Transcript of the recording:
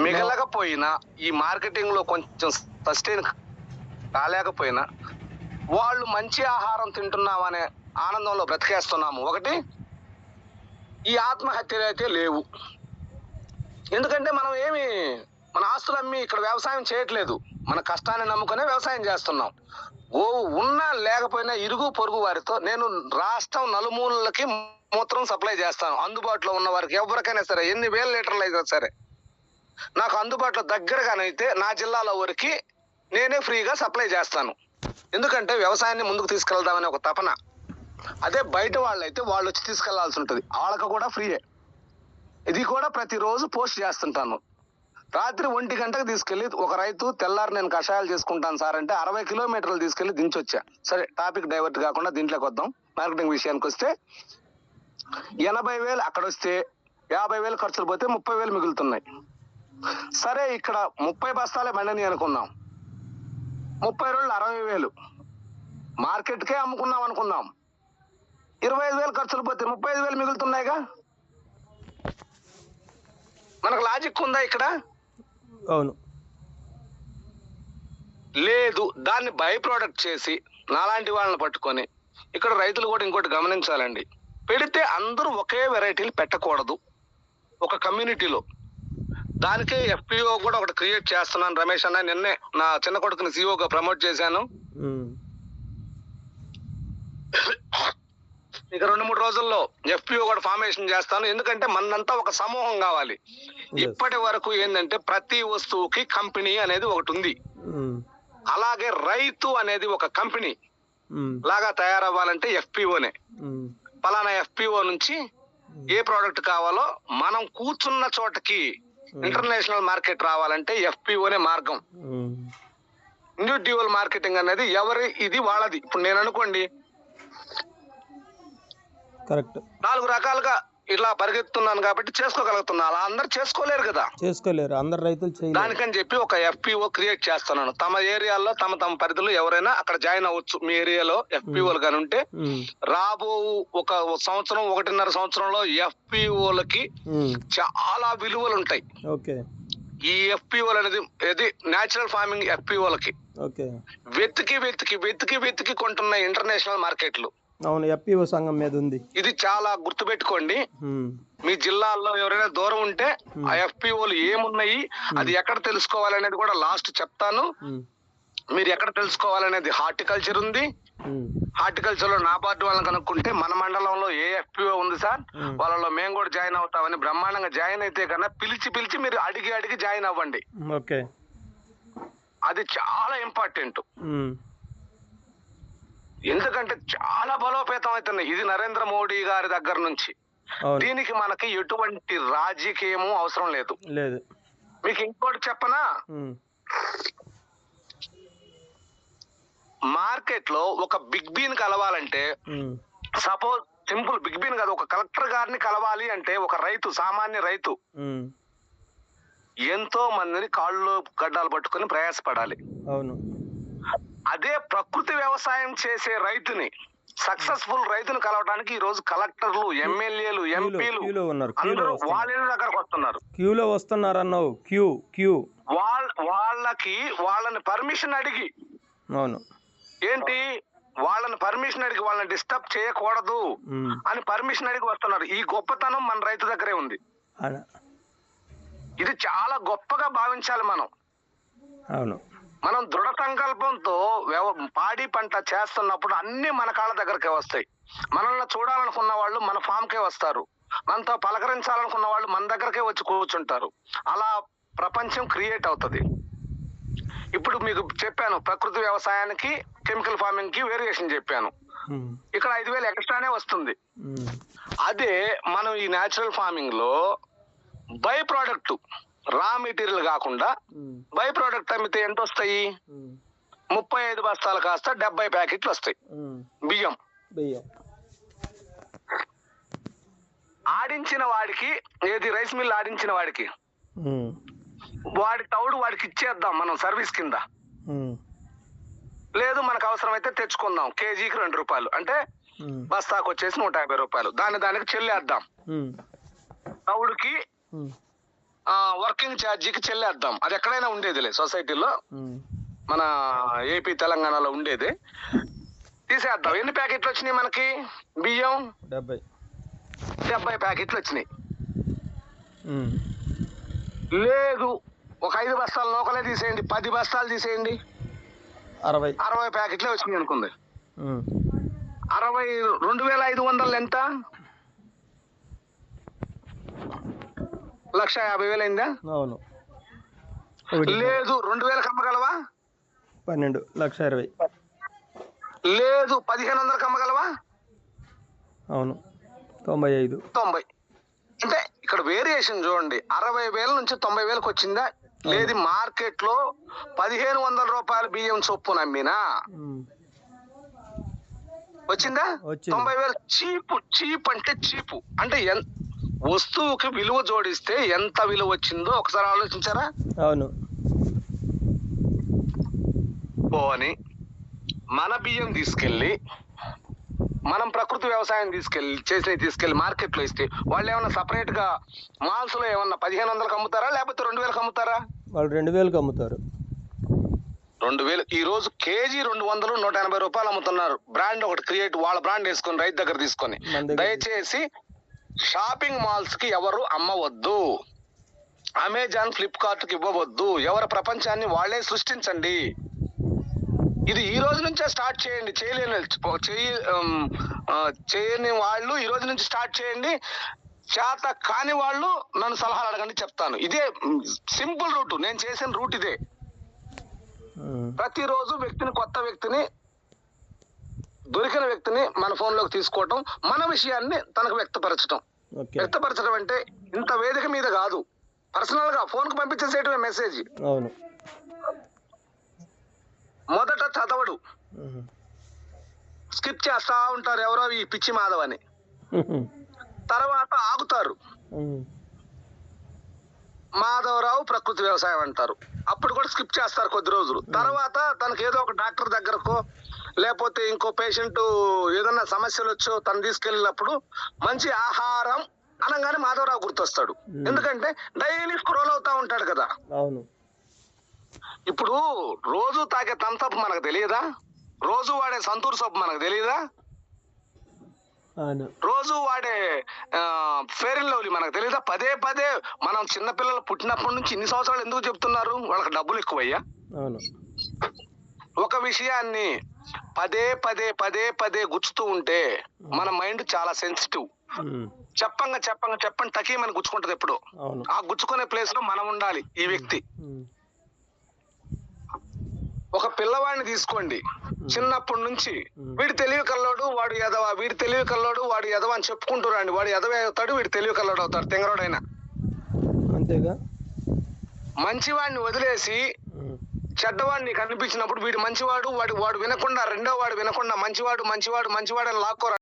మిగలకపోయినా ఈ మార్కెటింగ్ లో కొంచెం సస్టైన్ కాలేకపోయినా వాళ్ళు మంచి ఆహారం తింటున్నామనే ఆనందంలో బ్రతికేస్తున్నాము. ఒకటి, ఈ ఆత్మహత్యలు అయితే లేవు. ఎందుకంటే మనం మన ఆస్తులు అమ్మి ఇక్కడ వ్యవసాయం చేయట్లేదు, మన కష్టాన్ని నమ్ముకునే వ్యవసాయం చేస్తున్నాం. ఉన్నా లేకపోయినా ఇరుగు పొరుగు వారితో నేను రాష్ట్రం నలుమూలలకి మూత్రం సప్లై చేస్తాను. అందుబాటులో ఉన్న వారికి ఎవరికైనా సరే, ఎన్ని వేల లీటర్లు అయితే సరే నాకు అందుబాటులో దగ్గరగానైతే నా జిల్లాలో వరకు నేనే ఫ్రీగా సప్లై చేస్తాను. ఎందుకంటే వ్యవసాయాన్ని ముందుకు తీసుకెళ్దామనే ఒక తపన. అదే బయట వాళ్ళైతే వాళ్ళు వచ్చి తీసుకెళ్లాల్సి ఉంటుంది, వాళ్ళకు కూడా ఫ్రీయే. ఇది కూడా ప్రతిరోజు పోస్ట్ చేస్తుంటాను. రాత్రి 1 గంటకు తీసుకెళ్లి ఒక రైతు తెల్లారి నేను కషాయాలు చేసుకుంటాను సార్ అంటే 60 కిలోమీటర్లు తీసుకెళ్లి దించొచ్చా. సరే, టాపిక్ డైవర్ట్ కాకుండా దీంట్లోకి వద్దాం. మార్కెటింగ్ విషయానికి వస్తే 80,000 అక్కడ వస్తే 50,000 ఖర్చులు పోతే 30,000 మిగులుతున్నాయి. సరే, ఇక్కడ 30 బస్తాలే బండని అనుకుందాం, 30 రోజులు 60,000 మార్కెట్కే అమ్ముకున్నాం అనుకుందాం. 25,000 ఖర్చులు పోతే 35,000 మిగులుతున్నాయిగా. మనకు లాజిక్ ఉందా ఇక్కడ? అవును. లేదు. దాన్ని బై ప్రోడక్ట్ చేసి నాలాంటి వాళ్ళని పట్టుకొని, ఇక్కడ రైతులు కూడా ఇంకోటి గమనించాలండి, పెడితే అందరూ ఒకే వెరైటీలు పెట్టకూడదు ఒక కమ్యూనిటీలో. దానికే ఎఫ్పిఓ కూడా ఒకటి క్రియేట్ చేస్తున్నాను. రమేష్ అన్న, నిన్నే నా చిన్న కొడుకుని సిఓగా ప్రమోట్ చేశాను. ఇక 2-3 రోజుల్లో ఎఫ్పిఓ కూడా ఫార్మేషన్ చేస్తాను. ఎందుకంటే మనంతా ఒక సమూహం కావాలి. ఇప్పటి వరకు ఏంటంటే ప్రతి వస్తువుకి కంపెనీ అనేది ఒకటి ఉంది. అలాగే రైతు అనేది ఒక కంపెనీ లాగా తయారవ్వాలంటే ఎఫ్పిఓనే. పలానా ఎఫ్పిఓ నుంచి ఏ ప్రోడక్ట్ కావాలో మనం కూర్చున్న చోటకి ఇంటర్నేషనల్ మార్కెట్ రావాలంటే ఎఫ్పిఓనే మార్గం. ఇండివిడ్యువల్ మార్కెటింగ్ అనేది ఇది వాళ్ళది. ఇప్పుడు నేను అనుకోండి, కరెక్ట్, 4 రకాలుగా ఇట్లా పరిగెత్తున్నాను కాబట్టి చేసుకోగలుగుతున్నా. అలా అందరు చేసుకోలేరు కదా, చేసుకోలేరు, అందరు రైతులు చేయలేరు. దానికని చెప్పి ఒక ఎఫ్పిఓ క్రియేట్ చేస్తున్నాను. తమ ఏరియాలో తమ పరిధిలో ఎవరైనా అక్కడ జాయిన్ అవ్వచ్చు. మీ ఏరియాలో ఎఫ్పిఓలు కానీ ఉంటే రాబో ఒక సంవత్సరం 1.5 సంవత్సరంలో ఎఫ్పిఓలకి చాలా విలువలు ఉంటాయి. ఈ ఎఫ్పిఓలు అనేది నేచురల్ ఫార్మింగ్ ఎఫ్పిఓలకి వెతికి కొంటున్న ఇంటర్నేషనల్ మార్కెట్లు. అవును, ఎఫ్పిఓ సంఘం మీద ఉంది. ఇది చాలా గుర్తుపెట్టుకోండి. మీ జిల్లాల్లో ఎవరైనా దూరం ఉంటే ఆ ఎఫ్పిఓలు ఏమున్నాయి, అది ఎక్కడ తెలుసుకోవాలనేది కూడా లాస్ట్ చెప్తాను. మీరు ఎక్కడ తెలుసుకోవాలనేది హార్టికల్చర్ ఉంది. హార్టికల్చర్ లో నాబార్డు వాళ్ళని కనుక్కుంటే మన మండలంలో ఏ ఎఫ్పిఓ ఉంది సార్, వాళ్ళలో మేము కూడా జాయిన్ అవుతామని బ్రహ్మాండంగా జాయిన్ అయితే కన్నా పిలిచి మీరు అడిగి జాయిన్ అవ్వండి. అది చాలా ఇంపార్టెంట్. ఎందుకంటే చాలా బలోపేతం అవుతున్నాయి. ఇది నరేంద్ర మోడీ గారి దగ్గర నుంచి. దీనికి మనకి ఎటువంటి రాజకీయము అవసరం లేదు. మీకు ఇంకోటి చెప్పనా, మార్కెట్ లో ఒక బిగ్ బీన్ కలవాలంటే, సపోజ్ సింపుల్ బిగ్ బీన్ కాదు, ఒక కలెక్టర్ గారిని కలవాలి అంటే ఒక రైతు, సామాన్య రైతు ఎంతో మందిని కాళ్ళు గడ్డాలు పట్టుకుని ప్రయాసపడాలి. అదే ప్రకృతి వ్యవసాయం చేసే రైతుని, సక్సెస్ఫుల్ రైతును కలవడానికి ఈ రోజు కలెక్టర్లు, ఎమ్మెల్యేలు, ఎంపీలు అందరూ వాళ్ళ దగ్గరకు వస్తున్నారు. క్యూలో వస్తున్నారు అన్నావు. వాళ్ళని పర్మిషన్ అడిగి, వాళ్ళని పర్మిషన్ అడిగి వాళ్ళని డిస్టర్బ్ చేయకూడదు అని పర్మిషన్ అడిగి వస్తున్నారు. ఈ గొప్పతనం మన రైతు దగ్గరే ఉంది. ఇది చాలా గొప్పగా భావించాలి మనం. మనం దృఢ సంకల్పంతో పాడి పంట చేస్తున్నప్పుడు అన్ని మన కాళ్ళ దగ్గరకే వస్తాయి. మనల్ని చూడాలనుకున్న వాళ్ళు మన ఫామ్కే వస్తారు, మనతో పలకరించాలనుకున్న వాళ్ళు మన దగ్గరకే వచ్చి కూర్చుంటారు. అలా ప్రపంచం క్రియేట్ అవుతుంది. ఇప్పుడు మీకు చెప్పాను, ప్రకృతి వ్యవసాయానికి కెమికల్ ఫార్మింగ్ కి వేరియేషన్ చెప్పాను. ఇక్కడ 5,000 ఎక్స్ట్రానే వస్తుంది. అదే మనం ఈ న్యాచురల్ ఫార్మింగ్ లో బై ప్రోడక్ట్, రా మెటీరియల్ కాకుండా బై ప్రోడక్ట్ అమ్మితే ఎంత వస్తాయి? 35 బస్తాలు కాస్త 70 ప్యాకెట్లు వస్తాయి బియ్యం. ఆడించిన వాడికి, ఏది రైస్ మిల్ ఆడించిన వాడికి, వాడి తౌడు వాడికి ఇచ్చేద్దాం మనం సర్వీస్ కింద. లేదు మనకు అవసరమైతే తెచ్చుకుందాం, కేజీకి 2 రూపాయలు అంటే బస్తాకు వచ్చేసి 150 రూపాయలు, దానికి చెల్లేద్దాం. తౌడుకి వర్కింగ్ ఛార్జీకి చెల్లేద్దాం. అది ఎక్కడైనా ఉండేదిలే సొసైటీలో, మన ఏపీ తెలంగాణలో ఉండేది. తీసేద్దాం. ఎన్ని ప్యాకెట్లు వచ్చినాయి మనకి బియ్యం? 70 ప్యాకెట్లు వచ్చినాయి. లేదు, ఒక 5 బస్తాలు నూకలే తీసేయండి, 10 బస్తాలు తీసేయండి, 60 ప్యాకెట్లే వచ్చినాయి అనుకుంది. 60 2500 ఎంత? 1,50,000 అయిందా? అవును. లేదు, 2,000 అమ్మగలవా? 12, 1,20,000. లేదు, 1,500 అమ్మగలవా? అవును, 95. 90. అంటే ఇక్కడ వేరియేషన్ చూడండి. 60,000 నుంచి 90,000కి వచ్చిందా? లేదు, మార్కెట్ లో 1,500 రూపాయల బియ్యం చొప్పున అమ్మినా వచ్చిందా? 90,000. చీప్ అంటే చీపు. అంటే వస్తువుకి విలువ జోడిస్తే ఎంత విలువ వచ్చిందో ఒకసారి ఆలోచించారా? అవును. పోని మన బియ్యం తీసుకెళ్ళి, మనం ప్రకృతి వ్యవసాయం తీసుకెళ్లి మార్కెట్ లో ఇస్తే వాళ్ళు ఏమన్నా సపరేట్ గా మాల్స్ లో ఏమన్నా 1,500కి అమ్ముతారా, లేకపోతే 2,000కి అమ్ముతారా? వాళ్ళు 2,000కి అమ్ముతారు. 2,000. ఈ రోజు కేజీ 200, 180 రూపాయలు అమ్ముతున్నారు. బ్రాండ్ ఒకటి క్రియేట్, వాళ్ళ బ్రాండ్ వేసుకొని రైతు దగ్గర తీసుకొని. దయచేసి షాపింగ్ మాల్స్ కి ఎవరు అమ్మవద్దు. అమెజాన్, ఫ్లిప్కార్ట్ కి ఇవ్వవద్దు. ఎవరి ప్రపంచాన్ని వాళ్ళే సృష్టించండి. ఇది ఈ రోజు నుంచే స్టార్ట్ చేయండి. చేయని వాళ్ళు ఈ రోజు నుంచి స్టార్ట్ చేయండి. చేత కాని వాళ్ళు నన్ను సలహాలు అడగండి, చెప్తాను. ఇదే సింపుల్ రూట్. నేను చేసిన రూట్ ఇదే. ప్రతిరోజు కొత్త వ్యక్తిని, దొరికిన వ్యక్తిని మన ఫోన్ లోకి తీసుకోవటం, మన విషయాన్ని తనకు వ్యక్తపరచడం. వ్యక్తపరచడం అంటే ఇంత వేదిక మీద కాదు, పర్సనల్ గా ఫోన్ కు పంపించేసేయటమే మెసేజ్. అవును. మొదట చదవడు, స్కిప్ చేస్తా ఉంటారు ఎవరో ఈ పిచ్చి మాధవ్ అని. తర్వాత ఆగుతారు, మాధవరావు ప్రకృతి వ్యవసాయం అంటారు. అప్పుడు కూడా స్కిప్ చేస్తారు కొద్ది రోజులు. తర్వాత తనకి ఏదో ఒక డాక్టర్ దగ్గరకో, లేకపోతే ఇంకో పేషెంట్ ఏదన్నా సమస్యలు వచ్చో తను తీసుకెళ్ళినప్పుడు మంచి ఆహారం అనగానే మాధవరావు గుర్తొస్తాడు. ఎందుకంటే డైలీ స్క్రోల్ అవుతా ఉంటాడు కదా. అవును. ఇప్పుడు రోజు తాగే థమ్సప్ మనకు తెలియదా? రోజు వాడే సంతూర్ సబ్బు మనకు తెలియదా? రోజు వాడే ఫెయిర్ అండ్ లవ్లీ మనకు తెలియదా? పదే పదే మనం చిన్నపిల్లలు పుట్టినప్పటి నుంచి ఇన్ని సంవత్సరాలు ఎందుకు చెప్తున్నారు? వాళ్ళకి డబ్బులు ఎక్కువయ్యా. ఒక విషయాన్ని పదే పదే పదే పదే గుచ్చుతూ ఉంటే మన మైండ్ చాలా సెన్సిటివ్. చెప్పండి తకీమని గుచ్చుకుంటది ఎప్పుడు. ఆ గుచ్చుకునే ప్లేస్ లో మనం ఉండాలి. ఈ వ్యక్తి ఒక పిల్లవాడిని తీసుకోండి, చిన్నప్పటి నుంచి వీడి తెలివి కల్లోడు, వాడు ఎదవ, వీడి తెలివి కల్లోడు, వాడు ఎదవ అని చెప్పుకుంటూ రండి. వాడు ఎదవ అవుతాడు, వీడి తెలివి కల్లోడు అవుతాడు, తెంగరోడైనా. అంతేగా. మంచివాడిని వదిలేసి చెడ్డవాడిని కనిపించినప్పుడు వీడు మంచివాడు, వాడు వినకుండా, రెండో వాడు వినకుండా మంచివాడు అని లాక్కోరా.